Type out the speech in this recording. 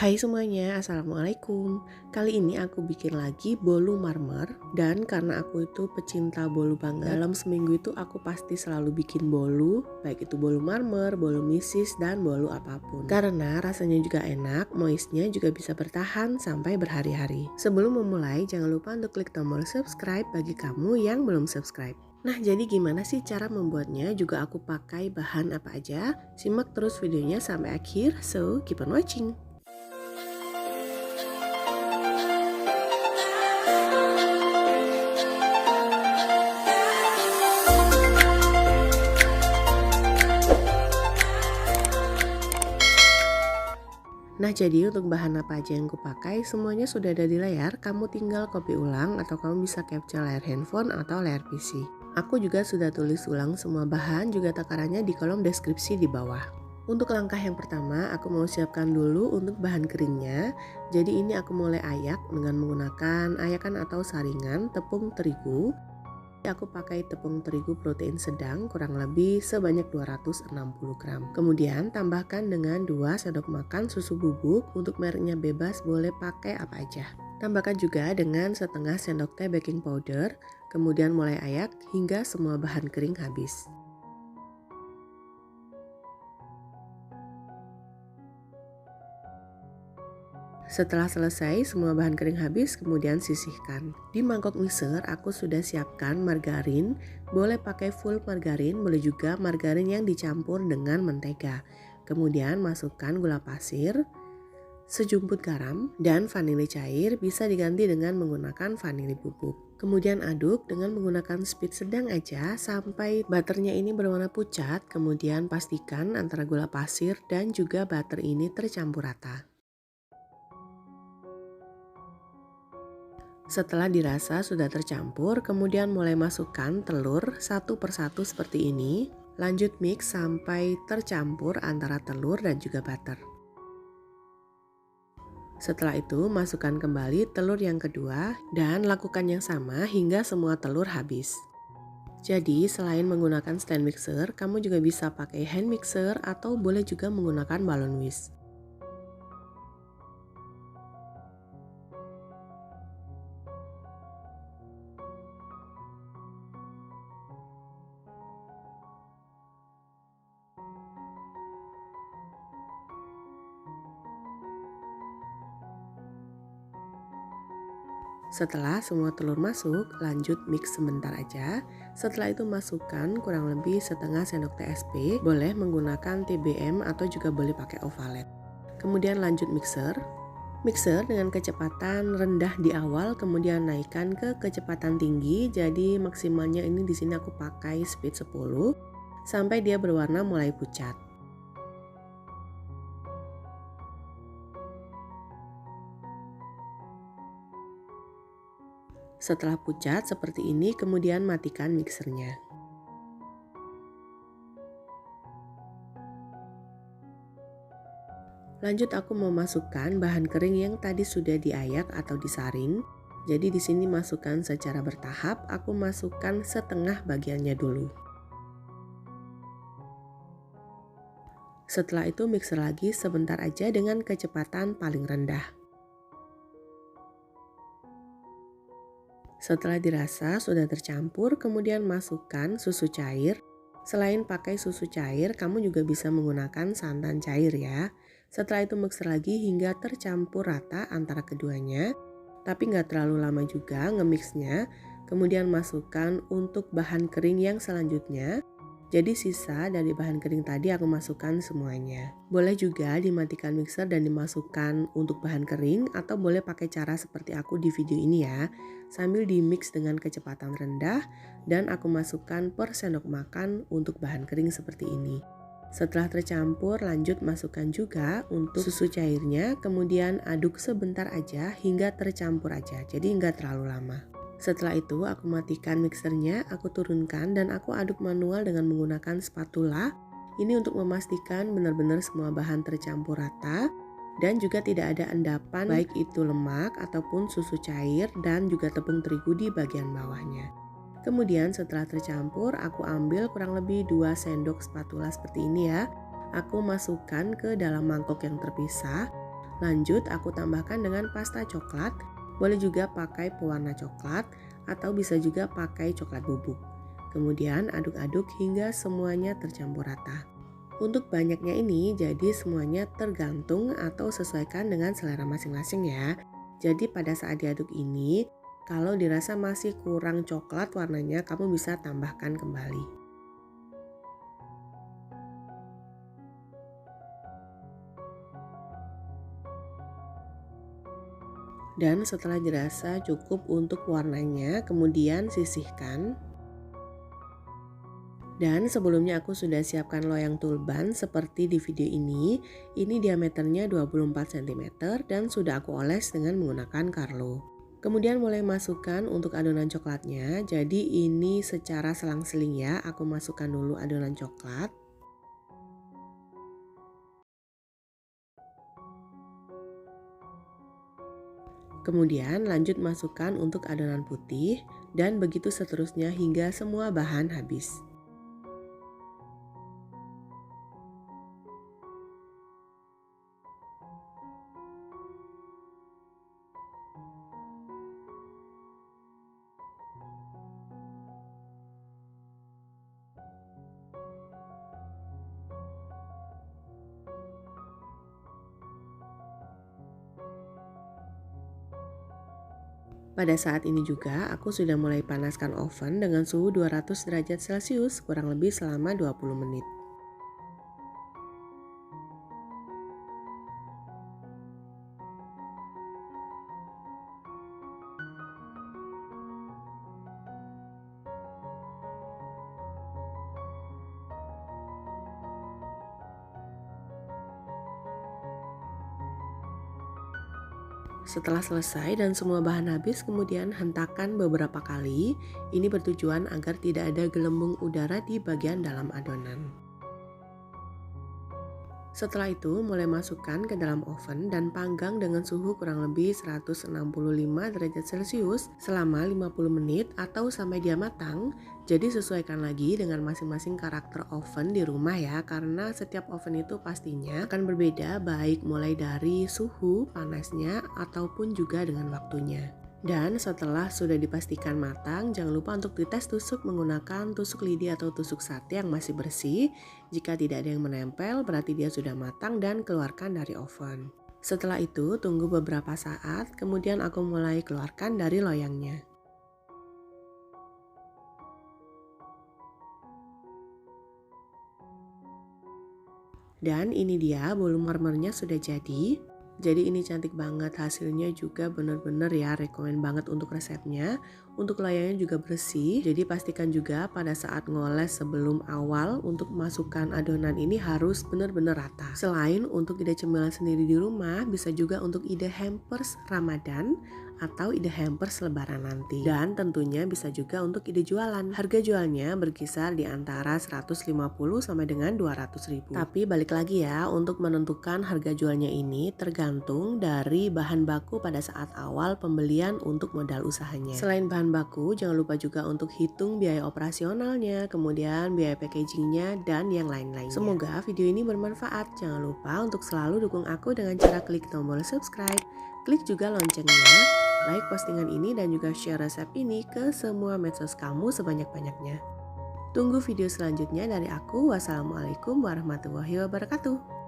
Hai semuanya, assalamualaikum. Kali ini aku bikin lagi bolu marmer. Dan karena aku itu pecinta bolu banget, dalam seminggu itu aku pasti selalu bikin bolu, baik itu bolu marmer, bolu misis, dan bolu apapun. Karena rasanya juga enak, moistnya juga bisa bertahan sampai berhari-hari. Sebelum memulai, jangan lupa untuk klik tombol subscribe bagi kamu yang belum subscribe. Nah, jadi gimana sih cara membuatnya? Juga aku pakai bahan apa aja? Simak terus videonya sampai akhir, so keep on watching. Nah, jadi untuk bahan apa aja yang kupakai semuanya sudah ada di layar. Kamu tinggal copy ulang atau kamu bisa capture layar handphone atau layar PC. Aku juga sudah tulis ulang semua bahan juga takarannya di kolom deskripsi di bawah. Untuk langkah yang pertama, aku mau siapkan dulu untuk bahan keringnya. Jadi ini aku mulai ayak dengan menggunakan ayakan atau saringan tepung terigu. Aku pakai tepung terigu protein sedang kurang lebih sebanyak 260 gram. Kemudian tambahkan dengan 2 sendok makan susu bubuk, untuk mereknya bebas, boleh pakai apa aja. Tambahkan juga dengan setengah sendok teh baking powder, kemudian mulai ayak hingga semua bahan kering habis. Setelah selesai semua bahan kering habis, kemudian sisihkan. Di mangkok mixer aku sudah siapkan margarin, boleh pakai full margarin, boleh juga margarin yang dicampur dengan mentega. Kemudian masukkan gula pasir, sejumput garam, dan vanili cair, bisa diganti dengan menggunakan vanili bubuk. Kemudian aduk dengan menggunakan speed sedang aja sampai butternya ini berwarna pucat. Kemudian pastikan antara gula pasir dan juga butter ini tercampur rata. Setelah dirasa sudah tercampur, kemudian mulai masukkan telur satu persatu seperti ini. Lanjut mix sampai tercampur antara telur dan juga butter. Setelah itu masukkan kembali telur yang kedua dan lakukan yang sama hingga semua telur habis. Jadi selain menggunakan stand mixer, kamu juga bisa pakai hand mixer atau boleh juga menggunakan balon whisk. Setelah semua telur masuk, lanjut mix sebentar aja. Setelah itu masukkan kurang lebih setengah sendok TSP, boleh menggunakan TBM atau juga boleh pakai ovalet. Kemudian lanjut mixer. Mixer dengan kecepatan rendah di awal, kemudian naikkan ke kecepatan tinggi. Jadi maksimalnya ini di sini aku pakai speed 10 sampai dia berwarna mulai pucat. Setelah pucat seperti ini, kemudian matikan mixernya. Lanjut aku mau masukkan bahan kering yang tadi sudah diayak atau disaring. Jadi di sini masukkan secara bertahap, aku masukkan setengah bagiannya dulu. Setelah itu mixer lagi sebentar aja dengan kecepatan paling rendah. Setelah dirasa sudah tercampur, kemudian masukkan susu cair. Selain pakai susu cair, kamu juga bisa menggunakan santan cair ya. Setelah itu mixer lagi hingga tercampur rata antara keduanya. Tapi nggak terlalu lama juga nge-mixnya. Kemudian masukkan untuk bahan kering yang selanjutnya. Jadi sisa dari bahan kering tadi aku masukkan semuanya. Boleh juga dimatikan mixer dan dimasukkan untuk bahan kering atau boleh pakai cara seperti aku di video ini ya. Sambil di mix dengan kecepatan rendah dan aku masukkan per sendok makan untuk bahan kering seperti ini. Setelah tercampur lanjut masukkan juga untuk susu cairnya, kemudian aduk sebentar aja hingga tercampur aja, jadi nggak terlalu lama. Setelah itu aku matikan mixernya, aku turunkan dan aku aduk manual dengan menggunakan spatula. Ini untuk memastikan benar-benar semua bahan tercampur rata dan juga tidak ada endapan baik itu lemak ataupun susu cair dan juga tepung terigu di bagian bawahnya. Kemudian setelah tercampur aku ambil kurang lebih 2 sendok spatula seperti ini ya. Aku masukkan ke dalam mangkok yang terpisah. Lanjut aku tambahkan dengan pasta coklat, boleh juga pakai pewarna coklat atau bisa juga pakai coklat bubuk. Kemudian aduk-aduk hingga semuanya tercampur rata. Untuk banyaknya ini jadi semuanya tergantung atau sesuaikan dengan selera masing-masing ya. Jadi pada saat diaduk ini, kalau dirasa masih kurang coklat warnanya, kamu bisa tambahkan kembali. Dan setelah dirasa cukup untuk warnanya, kemudian sisihkan. Dan sebelumnya aku sudah siapkan loyang tulban seperti di video ini. Ini diameternya 24 cm dan sudah aku oles dengan menggunakan Carlo. Kemudian mulai masukkan untuk adonan coklatnya. Jadi ini secara selang-seling ya, aku masukkan dulu adonan coklat. Kemudian lanjut masukkan untuk adonan putih dan begitu seterusnya hingga semua bahan habis. Pada saat ini juga aku sudah mulai panaskan oven dengan suhu 200 derajat Celcius kurang lebih selama 20 menit. Setelah selesai dan semua bahan habis, kemudian hentakan beberapa kali. Ini bertujuan agar tidak ada gelembung udara di bagian dalam adonan. Setelah itu mulai masukkan ke dalam oven dan panggang dengan suhu kurang lebih 165 derajat Celcius selama 50 menit atau sampai dia matang. Jadi sesuaikan lagi dengan masing-masing karakter oven di rumah ya, karena setiap oven itu pastinya akan berbeda baik mulai dari suhu panasnya ataupun juga dengan waktunya. Dan setelah sudah dipastikan matang, jangan lupa untuk dites tusuk menggunakan tusuk lidi atau tusuk sate yang masih bersih. Jika tidak ada yang menempel, berarti dia sudah matang dan keluarkan dari oven. Setelah itu, tunggu beberapa saat, kemudian aku mulai keluarkan dari loyangnya. Dan ini dia bolu marmernya sudah jadi. Jadi ini cantik banget, hasilnya juga bener-bener ya, rekomen banget untuk resepnya. Untuk layarnya juga bersih, jadi pastikan juga pada saat ngoles sebelum awal untuk masukkan adonan ini harus bener-bener rata. Selain untuk ide cemilan sendiri di rumah, bisa juga untuk ide hampers Ramadan atau ide hampers lebaran nanti. Dan tentunya bisa juga untuk ide jualan. Harga jualnya berkisar di antara 150 sampai dengan 200 ribu. Tapi balik lagi ya, untuk menentukan harga jualnya ini tergantung dari bahan baku pada saat awal pembelian untuk modal usahanya. Selain bahan baku, jangan lupa juga untuk hitung biaya operasionalnya, kemudian biaya packagingnya, dan yang lain-lainnya. Semoga video ini bermanfaat. Jangan lupa untuk selalu dukung aku dengan cara klik tombol subscribe, klik juga loncengnya, like postingan ini dan juga share resep ini ke semua medsos kamu sebanyak-banyaknya. Tunggu video selanjutnya dari aku. Wassalamualaikum warahmatullahi wabarakatuh.